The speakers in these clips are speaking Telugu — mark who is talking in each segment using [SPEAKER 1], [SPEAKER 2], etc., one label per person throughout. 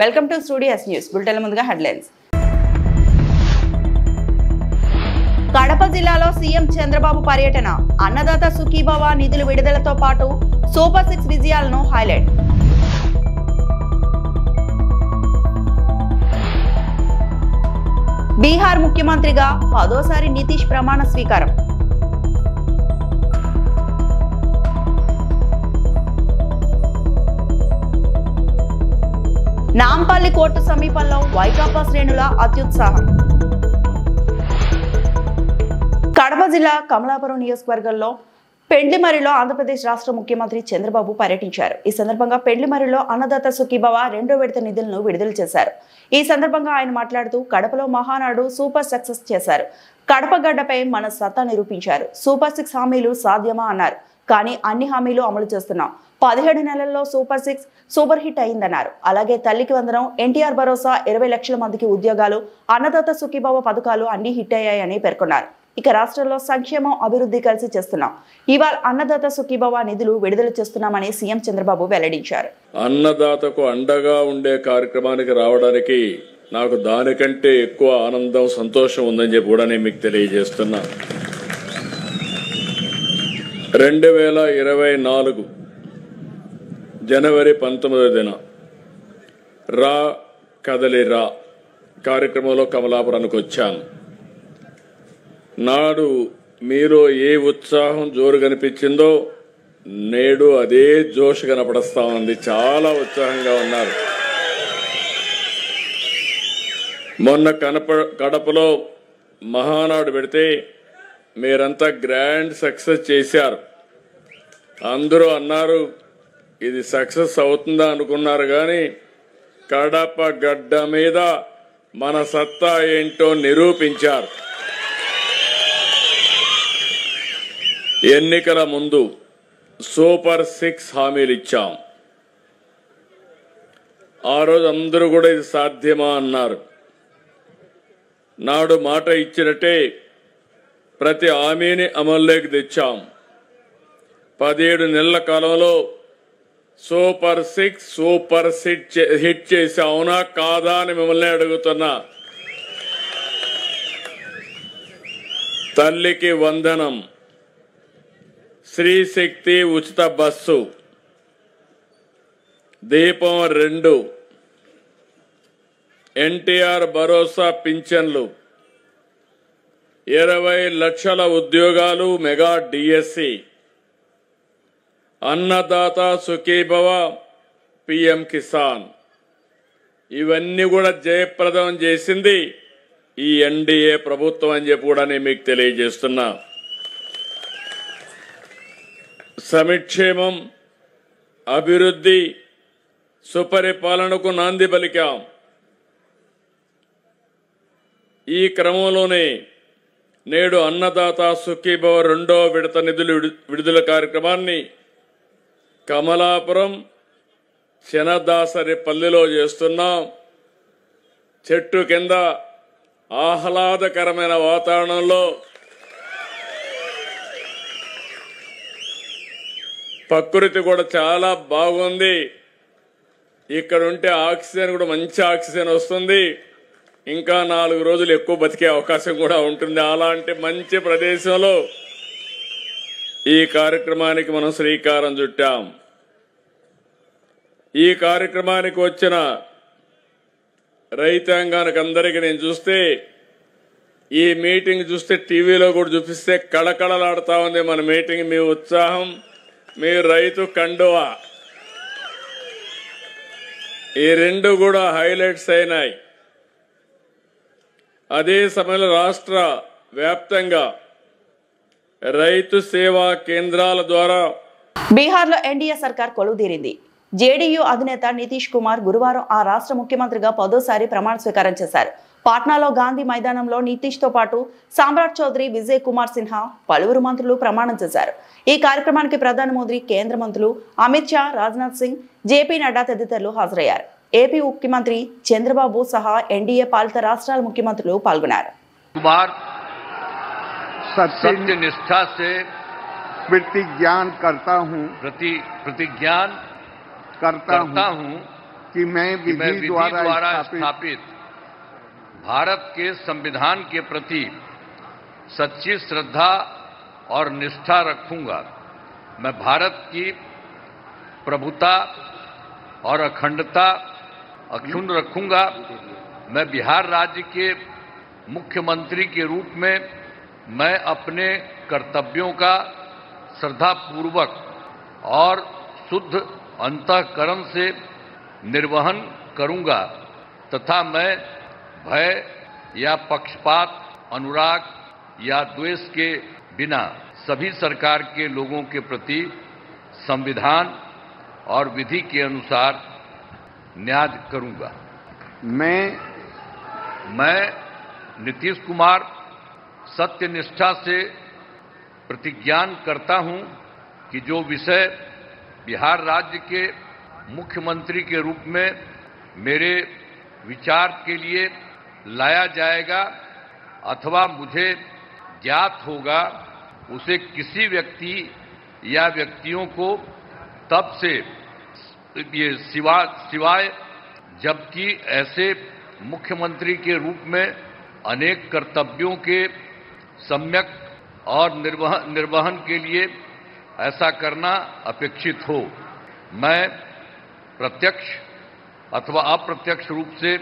[SPEAKER 1] Welcome to studio yes news bulletin ముందుగా హెడ్లైన్స్. కడప జిల్లాలో సీఎం చంద్రబాబు పర్యటన, అన్నదాత సుఖీభవ నిధులు విడుదలతో పాటు సూపర్ 6 విజయాలను హైలైట్. బీహార్ ముఖ్యమంత్రిగా 10వ నితీష్ ప్రమాణ స్వీకారం. నాంపల్లి కోర్టు సమీపంలో వైకాపా శ్రేణుల అత్యుత్సాహం. కడప జిల్లా కమలాపురం నియోజకవర్గంలో పెండ్లిమర్రిలో ఆంధ్రప్రదేశ్ రాష్ట్ర ముఖ్యమంత్రి చంద్రబాబు పర్యటించారు. ఈ సందర్భంగా పెండ్లిమర్రిలో అన్నదాత సుఖీభవ 2వ విడత నిధులను విడుదల చేశారు. ఈ సందర్భంగా ఆయన మాట్లాడుతూ కడపలో మహానాడు సూపర్ సక్సెస్ చేశారు. కడప గడ్డపై మన సత్తా నిరూపించారు. సూపర్ 6 హామీలు సాధ్యమా అన్నారు. కానీ అన్ని హామీలు అమలు చేస్తున్నాం. 17 నెలల్లో సూపర్ 6 సూపర్ హిట్ అయిందన్నారు. అలాగే తల్లికి వందనం, ఎన్టీఆర్ భరోసా, 20 లక్షల మందికి ఉద్యోగాలు, అన్నదాత సుఖీభవ పథకాలు అన్ని హిట్ అయ్యాయని పేర్కొన్నారు. ఇక రాష్ట్రంలో సంక్షేమం, అభివృద్ధి కలిసి చేస్తున్నాం. ఇవాళ అన్నదాత సుఖీభవ నిధులు విడుదల చేస్తున్నామని సీఎం చంద్రబాబు వెల్లడించారు.
[SPEAKER 2] అన్నదాతకు అండగా ఉండే కార్యక్రమానికి రావడానికి నాకు దానికంటే ఎక్కువ ఆనందం, సంతోషం ఉందని చెప్పి కూడా నేను మీకు తెలియజేస్తున్నా. 2024 జనవరి 19న రా కదలి రా కార్యక్రమంలో కమలాపురానికి వచ్చాను. నాడు మీరు ఏ ఉత్సాహం జోరు కనిపించిందో నేడు అదే జోష్ కనపడస్తా ఉంది. చాలా ఉత్సాహంగా ఉన్నారు. మొన్న కడపలో మహానాడు పెడితే మీరంతా గ్రాండ్ సక్సెస్ చేశారు. అందరూ అన్నారు ఇది సక్సెస్ అవుతుందా అనుకున్నారు. కానీ కడప గడ్డ మీద మన సత్తా ఏంటో నిరూపించారు. ఎన్నికల ముందు సూపర్ 6 హామీలు ఇచ్చాం. ఆ రోజు అందరూ కూడా ఇది సాధ్యమా అన్నారు. నాడు మాట ఇచ్చినట్టే ప్రతి హామీని అమల్లోకి తెచ్చాం. 17 నెలల కాలంలో సూపర్ 6 సూపర్ హిట్ చేసి అవునా కాదా అని మిమ్మల్ని అడుగుతున్నా. తల్లికి వందనం, శ్రీశక్తి ఉచిత బస్సు, దీపం 2, ఎన్టీఆర్ భరోసా పింఛన్లు, 20 లక్షల ఉద్యోగాలు, mega DSC, Annadata Sukhibhava, PM Kisan, ఇవన్నీ కూడా జయప్రదం చేసింది ఈ ఎన్డీఏ ప్రభుత్వం అని చెప్పి కూడా నేను మీకు తెలియజేస్తున్నా. సంక్షేమం, అభివృద్ధి, సుపరిపాలనకు నాంది పలికాం. ఈ క్రమంలోనే నేడు అన్నదాత సుఖీభవ 2వ విడత నిధులు విడుదల కార్యక్రమాన్ని కమలాపురం శనదాసరి పల్లిలో చేస్తున్నాం. చెట్టు కింద ఆహ్లాదకరమైన వాతావరణంలో ప్రకృతి కూడా చాలా బాగుంది. ఇక్కడ ఉంటే ఆక్సిజన్ కూడా మంచి ఆక్సిజన్ వస్తుంది. ఇంకా 4 రోజులు ఎక్కువ బతికే అవకాశం కూడా ఉంటుంది. అలాంటి మంచి ప్రదేశంలో ఈ కార్యక్రమానికి మనం శ్రీకారం చుట్టాం. ఈ కార్యక్రమానికి వచ్చిన రైతాంగానికి అందరికీ నేను చూస్తే, ఈ మీటింగ్ చూస్తే టీవీలో కూడా చూపిస్తే కళకళలాడుతా ఉంది మన మీటింగ్. మీ ఉత్సాహం, మీ రైతు కండువా, ఈ 2 కూడా హైలైట్స్ అయినాయి. అదే సమయంలో రాష్ట్ర వ్యాప్తంగా రైతు సేవా కేంద్రాల ద్వారా
[SPEAKER 1] బీహార్లో ఎన్డీఏ సర్కార్ కొలువుదీరింది. జేడీయూ అధినేత నితీష్ కుమార్ గురువారం ఆ రాష్ట్ర ముఖ్యమంత్రిగా 10వ ప్రమాణ స్వీకారం చేశారు. పాట్నాలో గాంధీ మైదానంలో నితీష్ తో పాటు సామ్రాట్ చౌదరి, విజయ్ కుమార్ సిన్హా, పలువురు మంత్రులు ప్రమాణం చేశారు. ఈ కార్యక్రమానికి ప్రధాని మోదీ, కేంద్ర మంత్రులు అమిత్ షా, రాజ్నాథ్ సింగ్, జేపీ నడ్డా తదితరులు హాజరయ్యారు. ఏపీ ముఖ్యమంత్రి చంద్రబాబు సహా ఎన్డీఏ పాలిత రాష్ట్రాల ముఖ్యమంత్రులు పాల్గొన్నారు.
[SPEAKER 3] सत्यनिष्ठा से
[SPEAKER 4] प्रतिज्ञान करता हूँ
[SPEAKER 3] प्रतिज्ञान करता हूँ कि मैं विधि द्वारा स्थापित भारत के संविधान के प्रति सच्ची श्रद्धा और निष्ठा रखूंगा। मैं भारत की प्रभुता और अखंडता अक्षुण्ण रखूंगा। मैं बिहार राज्य के मुख्यमंत्री के रूप में मैं अपने कर्तव्यों का श्रद्धापूर्वक और शुद्ध अंतःकरण से निर्वहन करूंगा तथा मैं भय या पक्षपात, अनुराग या द्वेष के बिना सभी सरकार के लोगों के प्रति संविधान और विधि के अनुसार न्याय करूंगा। मैं नीतीश कुमार सत्यनिष्ठा से प्रतिज्ञान करता हूं कि जो विषय बिहार राज्य के मुख्यमंत्री के रूप में मेरे विचार के लिए लाया जाएगा अथवा मुझे ज्ञात होगा, उसे किसी व्यक्ति या व्यक्तियों को तब से सिवाय जबकि ऐसे मुख्यमंत्री के रूप में अनेक कर्तव्यों के सम्यक और निर्वहन के लिए ऐसा करना अपेक्षित हो, मैं प्रत्यक्ष अथवा अप्रत्यक्ष रूप से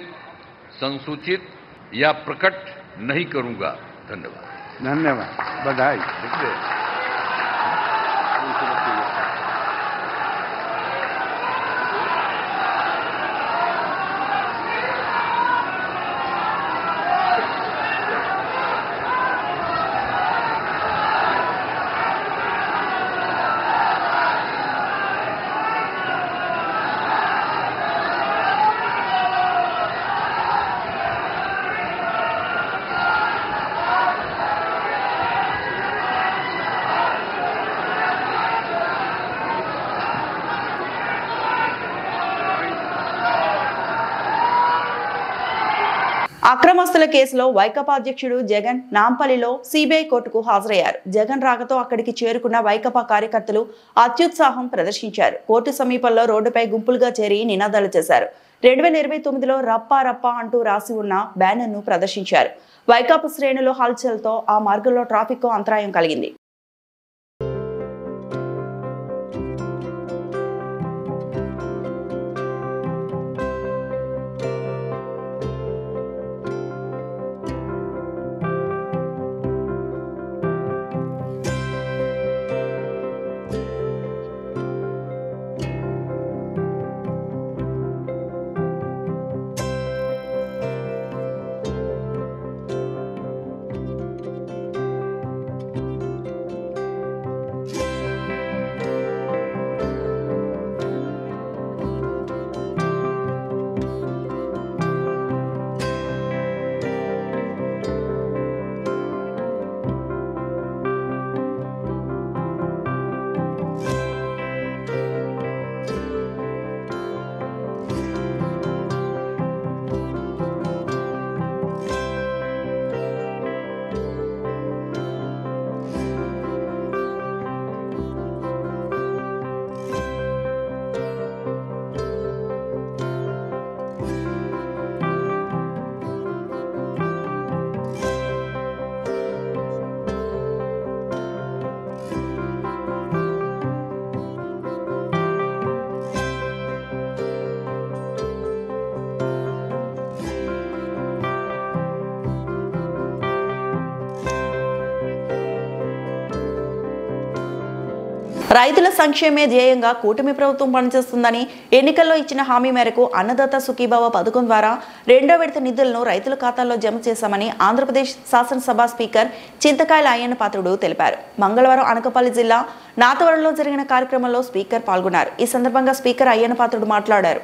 [SPEAKER 3] संसूचित या प्रकट नहीं करूंगा। धन्यवाद।
[SPEAKER 4] धन्यवाद। बधाई।
[SPEAKER 1] అక్రమస్తుల కేసులో వైకాపా అధ్యక్షుడు జగన్ నాంపల్లిలో సిబిఐ కోర్టుకు హాజరయ్యారు. జగన్ రాకతో అక్కడికి చేరుకున్న వైకాపా కార్యకర్తలు అత్యుత్సాహం ప్రదర్శించారు. కోర్టు సమీపంలో రోడ్డుపై గుంపులుగా చేరి నినాదాలు చేశారు. 2029లో రప్పా రప్పా అంటూ రాసి ఉన్న బ్యానర్ను ప్రదర్శించారు. వైకాపా శ్రేణులు హల్చల్తో ఆ మార్గంలో ట్రాఫిక్ కు అంతరాయం కలిగింది. రైతుల సంక్షేమే ధ్యేయంగా కూటమి ప్రభుత్వం పనిచేస్తుందని, ఎన్నికల్లో ఇచ్చిన హామీ మేరకు అన్నదాత సుఖీభవ పథకం ద్వారా 2వ విడత నిధులను రైతుల ఖాతాల్లో జమ చేశామని ఆంధ్రప్రదేశ్ శాసనసభ స్పీకర్ చింతకాయల అయ్యన్న పాత్రుడు తెలిపారు. మంగళవారం అనకాపల్లి జిల్లా నాతవరంలో జరిగిన కార్యక్రమంలో స్పీకర్ పాల్గొన్నారు. ఈ సందర్భంగా స్పీకర్ అయ్యన్న పాత్రుడు మాట్లాడారు.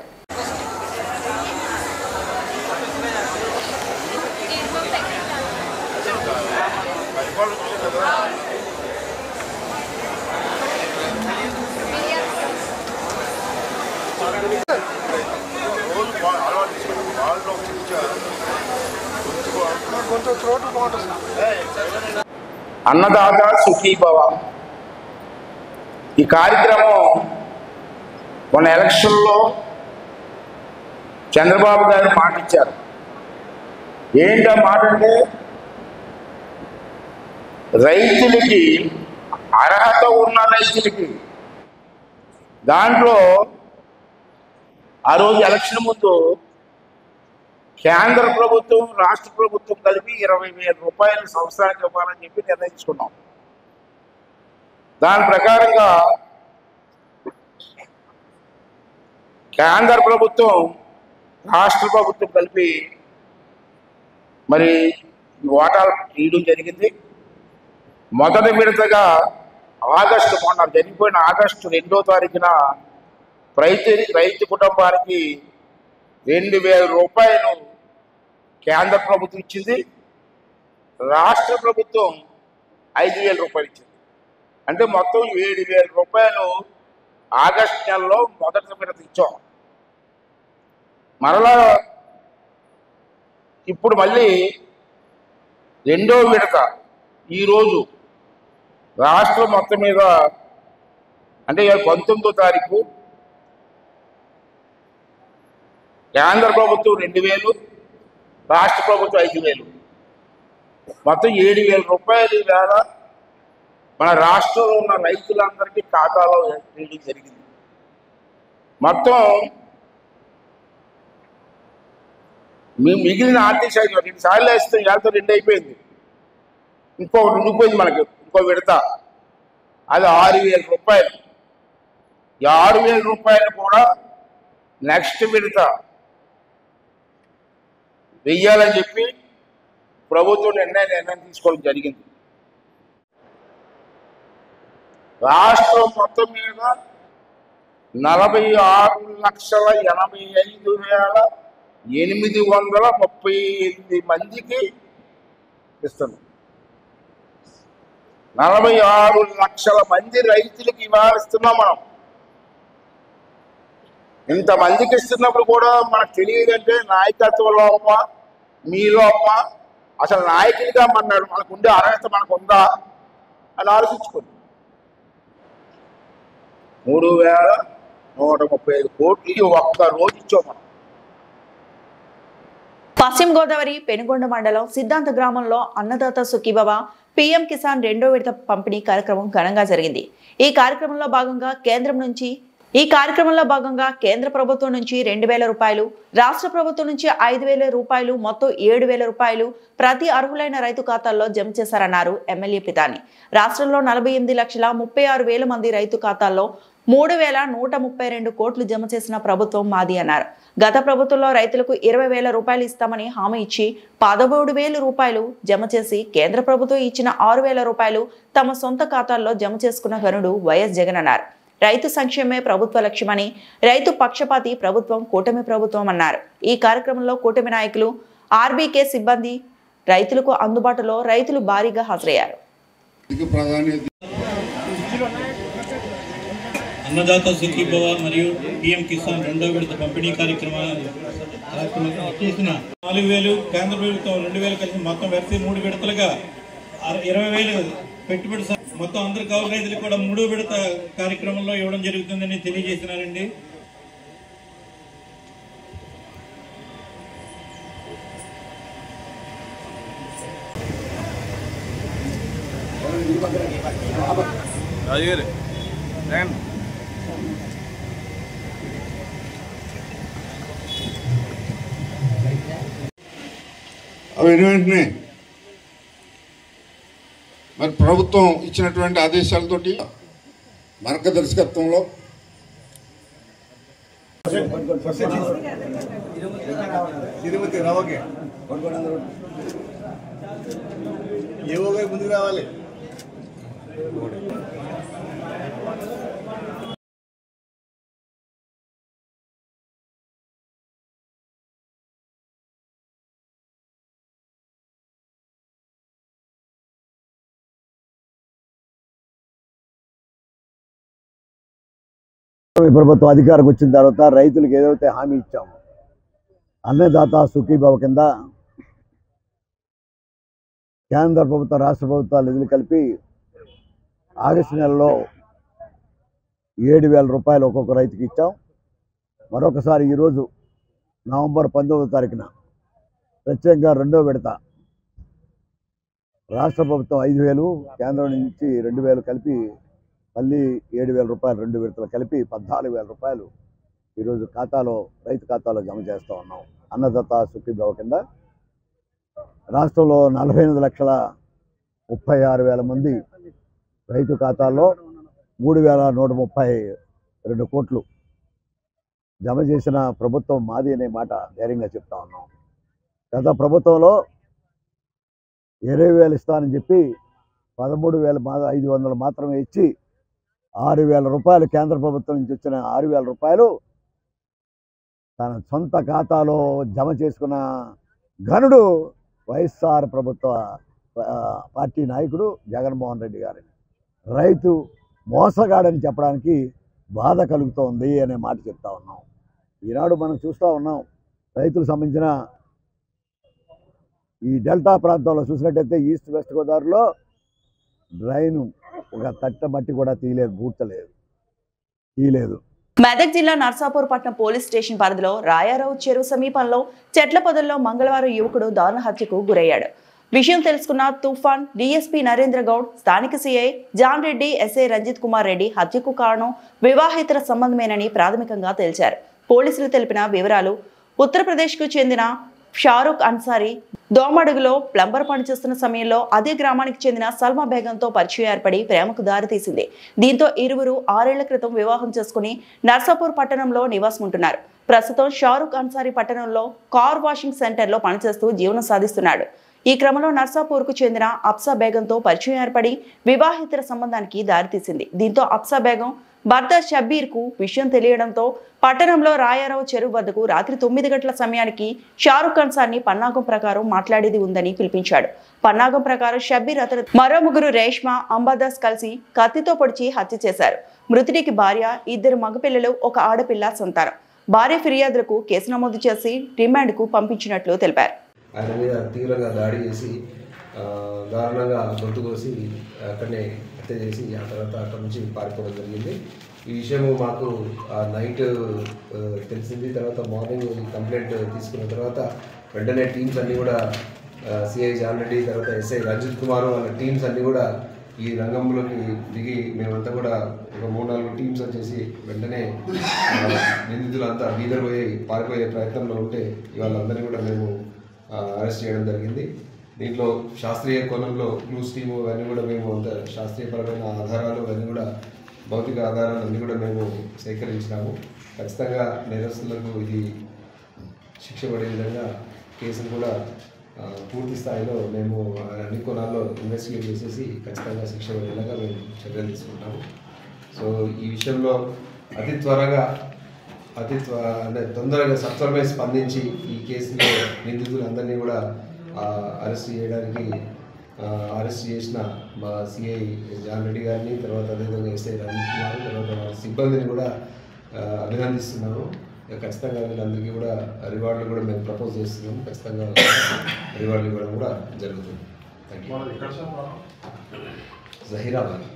[SPEAKER 5] అన్నదాత సుఖీభవ ఈ కార్యక్రమం మన ఎలక్షన్లో చంద్రబాబు గారు మాట ఇచ్చారు. ఏంటా మాట అంటే, రైతులకి, అర్హత ఉన్న రైతులకి, దాంట్లో ఆ రోజు ఎలక్షన్ ముందు కేంద్ర ప్రభుత్వం రాష్ట్ర ప్రభుత్వం కలిపి 20,000 రూపాయలు సంవత్సరానికి ఇవ్వాలని చెప్పి నిర్ణయించుకున్నాం. దాని ప్రకారంగా కేంద్ర ప్రభుత్వం రాష్ట్ర ప్రభుత్వం కలిపి మరి వాటాలు తీయడం జరిగింది. మొదటి విడతగా మొన్న జరిగిపోయిన ఆగస్టు 2వ తారీఖున రైతు కుటుంబానికి 2,000 రూపాయలు కేంద్ర ప్రభుత్వం ఇచ్చింది. రాష్ట్ర ప్రభుత్వం 5,000 రూపాయలు ఇచ్చింది. అంటే మొత్తం 7,000 రూపాయలు ఆగస్టు నెలలో మొదటి విడత ఇచ్చాం. మరలా ఇప్పుడు మళ్ళీ రెండో విడత ఈరోజు రాష్ట్రం మొత్తం మీద, అంటే 19వ తారీఖు కేంద్ర ప్రభుత్వం 2,000, రాష్ట్ర ప్రభుత్వం 5,000, మొత్తం 7,000 రూపాయలు వేళ మన రాష్ట్రంలో ఉన్న రైతులందరికీ ఖాతాలో వేయడం జరిగింది. మొత్తం మిగిలిన ఆర్థిక శాఖ 2 సార్లు వేస్తే ఇవాళతో 2 అయిపోయింది. ఇంకొకటి ఉండిపోయింది మనకి, ఇంకో విడత, అది 6,000 రూపాయలు. ఈ 6,000 రూపాయలు కూడా నెక్స్ట్ విడత వెయ్యాలని చెప్పి ప్రభుత్వం నిర్ణయం తీసుకోవడం జరిగింది. రాష్ట్రం మొత్తం మీద 46,85,838 మందికి ఇస్తున్నాం. 46 లక్షల మంది రైతులకి ఇవాళ ఇస్తున్నాం మనం. ఇంతమందికి ఇస్తున్నప్పుడు కూడా మనకు తెలియదంటే నాయకత్వ లోప, మీ లోప, అసలు నాయకుడిగా మనకు ఉండే అర్హత మనకు ఉందా అని ఆలోచించుకోండి. 3,135 కోట్లు ఒక్క రోజు ఇచ్చాం మనం.
[SPEAKER 1] పశ్చిమ గోదావరి పెనుగొండ మండలం సిద్ధాంత గ్రామంలో అన్నదాత సుఖీభవ పీఎం కిసాన్ 2వ విడత పంపిణీ కార్యక్రమం ఘనంగా జరిగింది. ఈ కార్యక్రమంలో భాగంగా కేంద్ర ప్రభుత్వం నుంచి 2,000 రూపాయలు, రాష్ట్ర ప్రభుత్వం నుంచి 5,000 రూపాయలు, మొత్తం 7,000 రూపాయలు ప్రతి అర్హులైన రైతు ఖాతాల్లో జమ చేశారన్నారు ఎమ్మెల్యే పితాని. రాష్ట్రంలో 48,36,000 మంది రైతు ఖాతాల్లో 3,132 కోట్లు జమ చేసిన ప్రభుత్వం మాది అన్నారు. గత ప్రభుత్వంలో రైతులకు 20,000 రూపాయలు ఇస్తామని హామీ ఇచ్చి 13,000 రూపాయలు జమ చేసి కేంద్ర ప్రభుత్వం ఇచ్చిన 6,000 రూపాయలు తమ సొంత ఖాతాల్లో జమ చేసుకున్న ఘనుడు వైఎస్ జగన్ అన్నారు. రైతు సంక్షేమే ప్రభుత్వ లక్ష్యమని, రైతు పక్షపాతి ప్రభుత్వం కూటమి ప్రభుత్వం అన్నారు. ఈ కార్యక్రమంలో కూటమి నాయకులు, ఆర్బీకే సిబ్బంది, రైతులకు అందుబాటులో రైతులు భారీగా హాజరయ్యారు.
[SPEAKER 4] అన్నదాత సుఖీభవ మరియు పీఎం కిసాన్ 2వ విడత పంపిణీ కార్యక్రమాలు చేసిన 4,000 కేంద్ర ప్రభుత్వం 2,000 కలిసి మొత్తం వెరసి 3 విడతలుగా 20,000 పెట్టుబడి మొత్తం అందరు కౌలు రైతులకు కూడా 3వ విడత కార్యక్రమంలో ఇవ్వడం జరుగుతుందని తెలియజేసినారండి.
[SPEAKER 6] వెంటనే మరి ప్రభుత్వం ఇచ్చినటువంటి ఆదేశాలతోటి మార్గదర్శకత్వంలో
[SPEAKER 7] ముందుకు రావాలి.
[SPEAKER 8] ప్రభుత్వం అధికారికి వచ్చిన తర్వాత రైతులకు ఏదైతే హామీ ఇచ్చామో అన్నదాత సుఖీభవ కింద కేంద్ర ప్రభుత్వం రాష్ట్ర ప్రభుత్వాలు నిధులు కలిపి ఆగస్టు నెలలో 7,000 రూపాయలు ఒక్కొక్క రైతుకి ఇచ్చాం. మరొకసారి ఈరోజు నవంబర్ 19వ తారీఖున ప్రత్యేకంగా 2వ విడత రాష్ట్ర ప్రభుత్వం 5,000, కేంద్రం నుంచి 2,000 కలిపి మళ్ళీ 7,000 రూపాయలు 2 విడతలు కలిపి 14,000 రూపాయలు ఈరోజు రైతు ఖాతాలో జమ చేస్తూ ఉన్నాం. అన్నదాత సుఖీభవ కింద రాష్ట్రంలో 48,36,000 మంది రైతు ఖాతాల్లో 3,132 కోట్లు జమ చేసిన ప్రభుత్వం మాది అనే మాట ధైర్యంగా చెప్తా ఉన్నాం. గత ప్రభుత్వంలో 20,000 ఇస్తానని చెప్పి 13,500 మాత్రమే ఇచ్చి 6,000 రూపాయలు కేంద్ర ప్రభుత్వం నుంచి వచ్చిన 6,000 రూపాయలు తన సొంత ఖాతాలో జమ చేసుకున్న ఘనుడు వైఎస్ఆర్ ప్రభుత్వ పార్టీ నాయకుడు జగన్మోహన్ రెడ్డి గారు. రైతు మోసగాడని చెప్పడానికి బాధ కలుగుతోంది అనే మాట చెప్తా ఉన్నాం. ఈనాడు మనం చూస్తూ ఉన్నాం, రైతులకు సంబంధించిన ఈ డెల్టా ప్రాంతంలో చూసినట్టయితే ఈస్ట్ వెస్ట్ గోదావరిలో డ్రైన్ ఒక తట్ట మట్టి కూడా తీయలేదు.
[SPEAKER 1] మెదక్ జిల్లా నర్సాపూర్ పట్నం పోలీస్ స్టేషన్ పరిధిలో రాయారావు చెరువు సమీపంలో చెట్ల పొదల్లో మంగళవారం యువకుడు దారుణ హత్యకు గురయ్యాడు. విషయం తెలుసుకున్న తుఫాన్ డీఎస్పీ నరేంద్ర గౌడ్, స్థానిక CI John Reddy, SI Ranjith Kumar Reddy హత్యకు కారణం వివాహేతర సంబంధమేనని ప్రాథమికంగా తేల్చారు. పోలీసులు తెలిపిన వివరాలు, ఉత్తరప్రదేశ్కు చెందిన షారుఖ్ అన్సారీ దోమడుగులో ప్లంబర్ పనిచేస్తున్న సమయంలో అదే గ్రామానికి చెందిన సల్మా బేగంతో పరిచయం ఏర్పడి ప్రేమకు దారితీసింది. దీంతో ఇరువురు 6 ఏళ్ల క్రితం వివాహం చేసుకుని నర్సాపూర్ పట్టణంలో నివాసం ఉంటున్నారు. ప్రస్తుతం షారుఖ్ అన్సారీ పట్టణంలో కార్ వాషింగ్ సెంటర్లో పనిచేస్తూ జీవనం సాధిస్తున్నాడు. ఈ క్రమంలో నర్సాపూర్కు చెందిన అప్సా బేగంతో పరిచయం ఏర్పడి వివాహేతర సంబంధానికి దారితీసింది. దీంతో అప్సా బేగం భర్త షబ్బీర్కు విషయం తెలియడంతో పట్టణంలో రాయారావు చెరువు వద్దకు రాత్రి 9 గంటల సమయానికి షారుఖ్ అన్సార్ని పన్నాగం ప్రకారం మాట్లాడేది ఉందని పిలిపించాడు. పన్నాగం ప్రకారం షబ్బీర్ అతను మరో 3 రేష్మా, అంబాదాస్ కలిసి కత్తితో పొడిచి హత్య చేశారు. మృతుడికి భార్య, 2 మగపిల్లలు, 1 ఆడపిల్ల సంతానం. భార్య ఫిర్యాదులకు కేసు నమోదు చేసి రిమాండ్కు పంపించినట్లు తెలిపారు.
[SPEAKER 7] ఆయన మీద తీవ్రంగా దాడి చేసి దారుణంగా గొంతు కోసి అక్కడనే హత్య చేసి ఆ తర్వాత అక్కడ నుంచి పారిపోవడం జరిగింది. ఈ విషయము మాకు నైట్ తెలిసింది. తర్వాత మార్నింగ్ కంప్లైంట్ తీసుకున్న తర్వాత వెంటనే టీమ్స్ అన్నీ కూడా సిఐ జాన్ రెడ్డి, తర్వాత ఎస్ఐ రంజిత్ కుమార్ వాళ్ళ టీమ్స్ అన్నీ కూడా ఈ రంగంలోకి దిగి మేమంతా కూడా ఒక 3-4 టీమ్స్ వచ్చేసి వెంటనే నిందితులంతా బీదర్ పారిపోయే ప్రయత్నంలో ఉంటే వాళ్ళందరినీ కూడా మేము అరెస్ట్ చేయడం జరిగింది. దీంట్లో శాస్త్రీయ కోణంలో క్లూస్ టీము అవన్నీ కూడా మేము అంత శాస్త్రీయపరమైన ఆధారాలు అవన్నీ కూడా భౌతిక ఆధారాలు అన్నీ కూడా మేము సేకరించినాము. ఖచ్చితంగా నేరస్తులకు ఇది శిక్ష పడే విధంగా కేసును కూడా పూర్తి స్థాయిలో మేము అన్ని కోణాల్లో ఇన్వెస్టిగేట్ చేసేసి ఖచ్చితంగా శిక్ష పడేలాగా మేము చర్యలు తీసుకుంటాము. సో ఈ విషయంలో అతి తొందరగా సత్వరమే స్పందించి ఈ కేసులో నిందితులందరినీ కూడా అరెస్ట్ చేసిన మా సిఐ జాన్ రెడ్డి గారిని, తర్వాత అదేవిధంగా ఎస్ఐ రంజిత్ కుమార్, తర్వాత సిబ్బందిని కూడా అభినందిస్తున్నాను. ఖచ్చితంగా వీళ్ళందరికీ కూడా రివార్డులు కూడా మేము ప్రపోజ్ చేస్తున్నాము. ఖచ్చితంగా రివార్డులు ఇవ్వడం కూడా జరుగుతుంది. జహీరాబాద్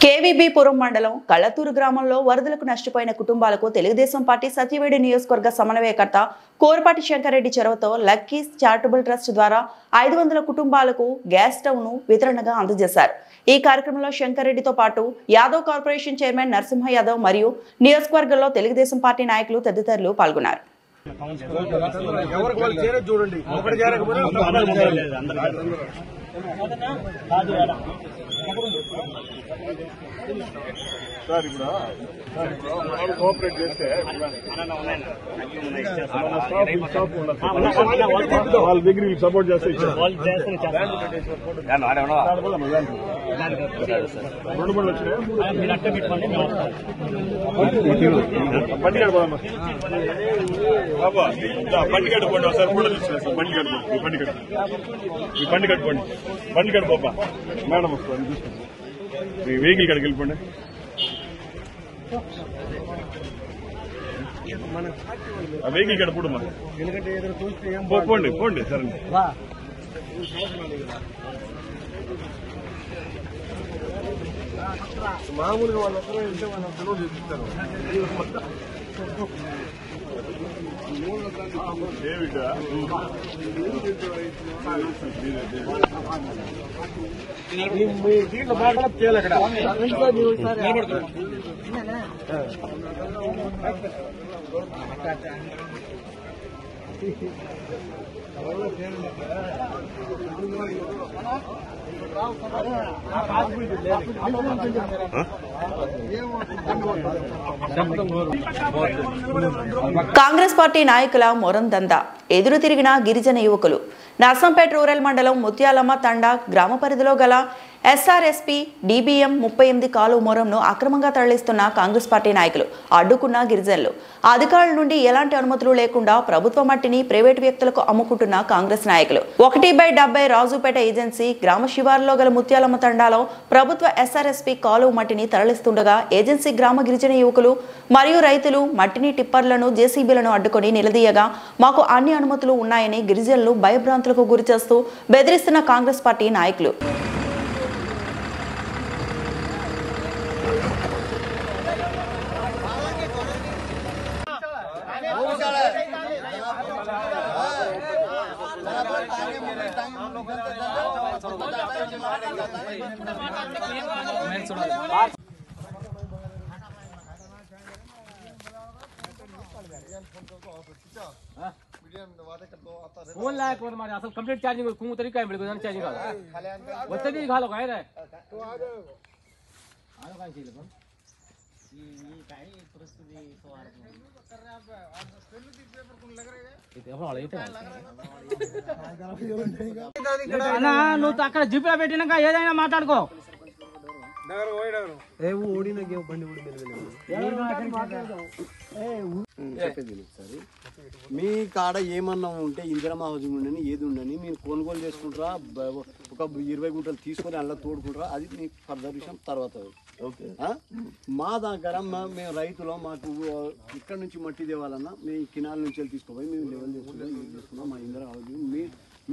[SPEAKER 1] కేవీబీపురం మండలం కళ్ళతూరు గ్రామంలో వరదలకు నష్టపోయిన కుటుంబాలకు తెలుగుదేశం పార్టీ సత్యవేడు నియోజకవర్గ సమన్వయకర్త కోరపాటి శంకర్రెడ్డి చొరవతో లక్కీస్ చారిటబుల్ ట్రస్ట్ ద్వారా 500 కుటుంబాలకు గ్యాస్ స్టవ్ ను వితరణగా అందజేశారు. ఈ కార్యక్రమంలో శంకర్రెడ్డితో పాటు యాదవ్ కార్పొరేషన్ చైర్మన్ నరసింహ యాదవ్ మరియు నియోజకవర్గంలో తెలుగుదేశం పార్టీ నాయకులు తదితరులు పాల్గొన్నారు.
[SPEAKER 9] కోఆపరేట్ చేస్తే వాళ్ళ దగ్గర సపోర్ట్ చేస్తే రెండు బండ్లు వచ్చినాయి. బండి కట్టుకోండి సార్, కూడా తీసుకున్నాయి సార్. బండి కట్టుకోండి, బండి కట్టుకోపా మేడం వస్తుంది. మీ వెహికల్ కాడికి వెళ్ళిపోండి. ఆ వెహికల్ కాడ పోడమ్మా, పోండి సరే. మామూలుగా వాళ్ళొక్కరే ఉంటే వాళ్ళ చెప్తారు. దీంట్లో బాగా చేయాలి అక్కడ
[SPEAKER 1] కాంగ్రెస్ పార్టీ నాయకుల మొరందందా ఎదురు తిరిగిన గిరిజన యువకులు నర్సంపేట రూరల్ మండలం ముత్యాలమ్మ తండా గ్రామ పరిధిలో గల ఎస్ఆర్ఎస్పీ DBM 38 కాలువ మొరంను అక్రమంగా తరలిస్తున్న కాంగ్రెస్ పార్టీ నాయకులు అడ్డుకున్న గిరిజనులు అధికారుల నుండి ఎలాంటి అనుమతులు లేకుండా ప్రభుత్వ మట్టిని ప్రైవేటు వ్యక్తులకు అమ్ముకుంటున్న కాంగ్రెస్ నాయకులు 1/70 రాజుపేట ఏజెన్సీ గ్రామ శివారులో గల ముత్యాలమ్మ తండాలో ప్రభుత్వ ఎస్ఆర్ఎస్పీ కాలువ మట్టిని తరలిస్తుండగా ఏజెన్సీ గ్రామ గిరిజన యువకులు మరియు రైతులు మట్టిని టిప్పర్లను జేసీబీలను అడ్డుకొని నిలదీయగా మాకు అన్ని అనుమతులు ఉన్నాయని గిరిజనులు భయభ్రాంతులకు గురిచేస్తూ బెదిరిస్తున్న కాంగ్రెస్ పార్టీ నాయకులు
[SPEAKER 10] फोन लाया कौन मारे असल कंप्लीट चार्जिंग को तरीका है बिल्कुल चार्जिंग का वैसे भी घालो काय रे आलो काय केलं पण ये काय परिस्थिती सवार इथे आपण आले इथे అన్నా నువ్వు అక్కడ జిప్లో పెట్టినాక ఏదైనా మాట్లాడుకో
[SPEAKER 11] మీ కాడ ఏమన్నా ఉంటే ఇందిరమ్మ హౌసింగ్ ఉండని ఏది ఉండని మీరు కొనుగోలు చేసుకుంటారా ఒక 20 గుంటలు తీసుకొని అలా తోడుకుంటారా అది మీకు ఫర్దర్ విషయం తర్వాత మా దగ్గర మేము రైతులు మాకు ఇక్కడ నుంచి మట్టి తేవాలన్నా మేము కినాల నుంచి వెళ్ళి తీసుకోపోయి మేము లెవెల్ చేసుకుంటాం యూజ్ చేసుకుంటాం మా ఇందిరా హౌసింగ్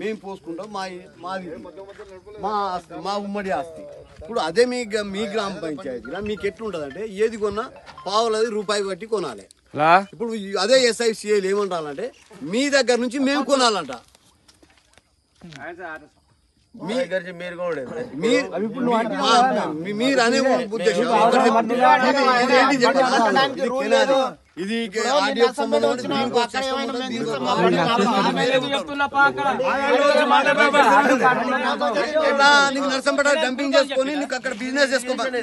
[SPEAKER 11] మేము పోసుకుంటాం మాది మా ఉమ్మడి ఆస్తి ఇప్పుడు అదే మీ గ్రామ పంచాయతీలో మీకు ఎట్లుంటుంది అంటే ఏది కొన్నా పావులది రూపాయి బట్టి కొనాలి ఇప్పుడు అదే SICL ఏమంటారంటే మీ దగ్గర నుంచి మేము కొనాలంట మీరు అనే ఉద్దేశం ఇది నర్సంపేట డంపింగ్ చేసుకొని నీకు అక్కడ బిజినెస్ చేసుకోవాలి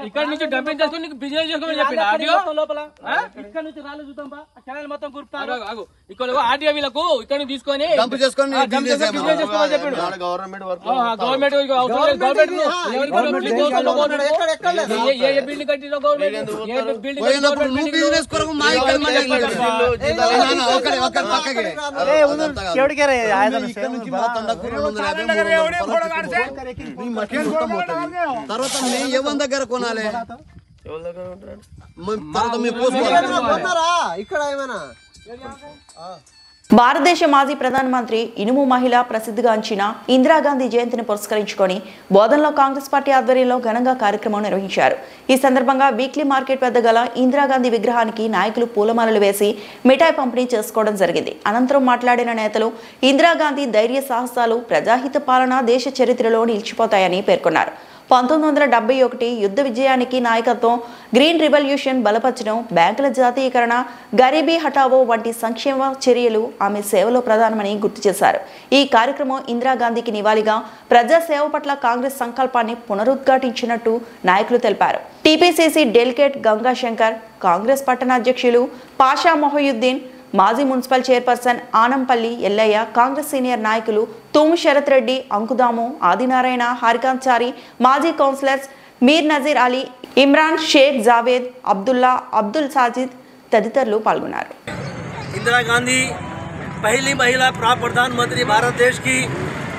[SPEAKER 10] ఇక్కడ నుంచి డంపింగ్ చేసుకొని నీకు బిజినెస్ చేసుకోమని చెప్పింది ఆడియో లోపల ఇక్కడ నుంచి రాళ్ళు చూద్దాం ఛానల్ మొత్తం గుర్తారు ఇక్కడ ఆడియో వీళ్ళకు ఇక్కడ నుంచి తీసుకొని
[SPEAKER 11] డంప్ చేసుకొని
[SPEAKER 10] బిజినెస్ చేసుకోమని చెప్పిండు గవర్నమెంట్ ఏ బిల్డింగ్ కట్టిన గవర్నమెంట్
[SPEAKER 11] బిజినెస్ కొరకు మా ఇక్కడ నుంచి మా తండకు 250 తర్వాత మేము ఎవరి దగ్గర కొనాలి తర్వాత మేము ఇక్కడ ఏమైనా
[SPEAKER 1] భారతదేశ మాజీ ప్రధానమంత్రి ఇనుము మహిళ ప్రసిద్ధిగాంచిన ఇందిరాగాంధీ జయంతిని పురస్కరించుకొని బోధనలో కాంగ్రెస్ పార్టీ ఆధ్వర్యంలో ఘనంగా కార్యక్రమం నిర్వహించారు. ఈ సందర్భంగా వీక్లీ మార్కెట్ వద్ద గల ఇందిరాగాంధీ విగ్రహానికి నాయకులు పూలమాలలు వేసి మిఠాయి పంపిణీ చేసుకోవడం జరిగింది. అనంతరం మాట్లాడిన నేతలు ఇందిరాగాంధీ ధైర్య సాహసాలు ప్రజాహిత పాలన దేశ చరిత్రలో నిలిచిపోతాయని పేర్కొన్నారు. 1971 యుద్ధ విజయానికి నాయకత్వం, గ్రీన్ రివల్యూషన్ బలపరచడం, బ్యాంకుల జాతీయకరణ, గరీబీ హఠావో వంటి సంక్షేమ చర్యలు ఆమె సేవలో ప్రధానమని గుర్తు చేశారు. ఈ కార్యక్రమం ఇందిరాగాంధీకి నివాళిగా ప్రజాసేవ పట్ల కాంగ్రెస్ సంకల్పాన్ని పునరుద్ఘాటించినట్టు నాయకులు తెలిపారు. టీపీసీసీ డెలిగేట్ గంగాశంకర్, కాంగ్రెస్ పట్టణ అధ్యక్షులు పాషా మొహయుద్దీన్, మాజీ municipal chairperson Anampalli Yellaiah, Congress senior నాయకులు తూము శరత్ రెడ్డి, అంకుదాము, ఆదినారాయణ, హరికాంచారి, మాజీ కౌన్సిలర్స్ మీర్ నజీర్ అలీ, ఇమ్రాన్ షేక్, జావేద్, అబ్దుల్లా, అబ్దుల్ సాజిద్ తదితరులు పాల్గొన్నారు.
[SPEAKER 12] इंदिरा गांधी पहली महिला प्रधानमंत्री भारत देश की,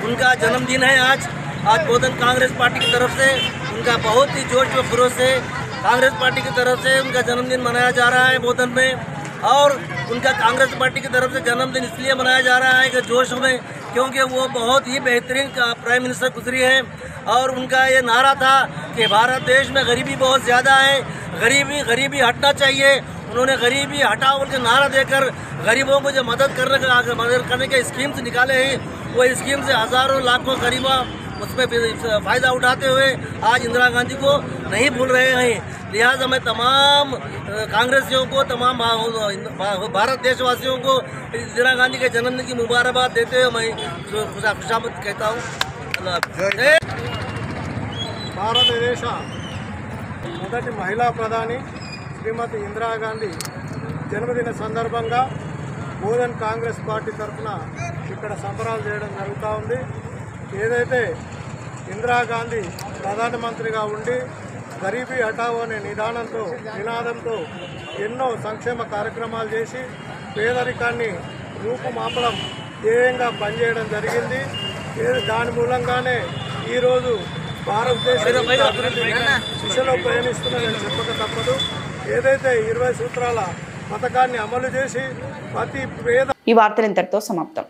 [SPEAKER 12] उनका जन्मदिन है आज बोधन कांग्रेस पार्टी की तरफ से उनका बहुत ही जोश व खरोश से कांग्रेस पार्टी की तरफ से उनका जन्मदिन मनाया जा रहा है बोधन में। और उनका कांग्रेस पार्टी की तरफ से जन्मदिन इसलिए मनाया जा रहा है कि जोश में, क्योंकि वो बहुत ही बेहतरीन प्राइम मिनिस्टर गुजरी है। और उनका ये नारा था कि भारत देश में गरीबी बहुत ज़्यादा है, गरीबी हटना चाहिए। उन्होंने गरीबी हटाओ के नारा देकर गरीबों को जो मदद करने के स्कीम्स निकाले हैं, वो स्कीम से हजारों लाखों गरीबा उसमें फायदा उठाते हुए आज इंदिरा गांधी को नहीं भूल रहे हैं। लिहाजा मैं तमाम कांग्रेसियों को, तमाम भारत देशवासियों को इंदिरा गांधी के जन्मदिन की मुबारकबाद देते हुए मैं खुशामद कहता हूँ।
[SPEAKER 13] భారతదేశ మొదటి మహిళా ప్రధాని శ్రీమతి ఇందిరాగాంధీ జన్మదిన సందర్భంగా బోధన్ కాంగ్రెస్ పార్టీ తరఫున ఇక్కడ సంబరాలు చేయడం జరుగుతూ ఉంది. ఏదైతే ఇందిరాగాంధీ ప్రధానమంత్రిగా ఉండి గరీబీ హటావో అనే నినాదంతో ఎన్నో సంక్షేమ కార్యక్రమాలు చేసి పేదరికాన్ని రూపుమాపడం ధ్యేయంగా పనిచేయడం జరిగింది. దాని మూలంగానే ఈరోజు భారతదేశం దిశలో ప్రయాణిస్తున్నదని చెప్పక తప్పదు. ఏదైతే 20 సూత్రాల పథకాన్ని అమలు చేసి ప్రతి పేద
[SPEAKER 1] ఈ వార్తలు ఇంతటితో సమాప్తం.